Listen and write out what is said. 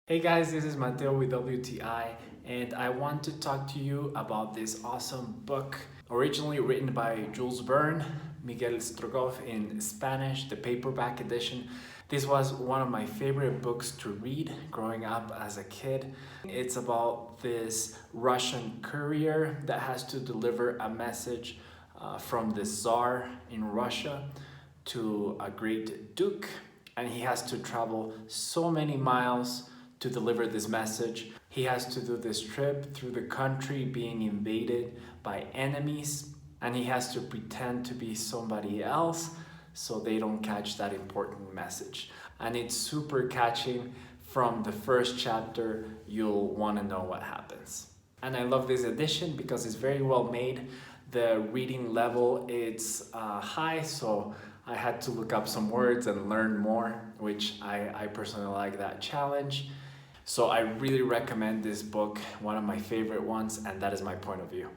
Hey guys, this is Mateo with WTI, and I want to talk to you about this awesome book, originally written by Jules Verne, Miguel Strogoff in Spanish, the paperback edition. This was one of my favorite books to read growing up as a kid. It's about this Russian courier that has to deliver a message from the Tsar in Russia to a great duke, and he has to travel so many miles to deliver this message. He has to do this trip through the country being invaded by enemies, and he has to pretend to be somebody else so they don't catch that important message. And it's super catching. From the first chapter, you'll want to know what happens. And I love this edition because it's very well made. The reading level is high, so I had to look up some words and learn more, which I personally like that challenge. So I really recommend this book, one of my favorite ones, and that is my point of view.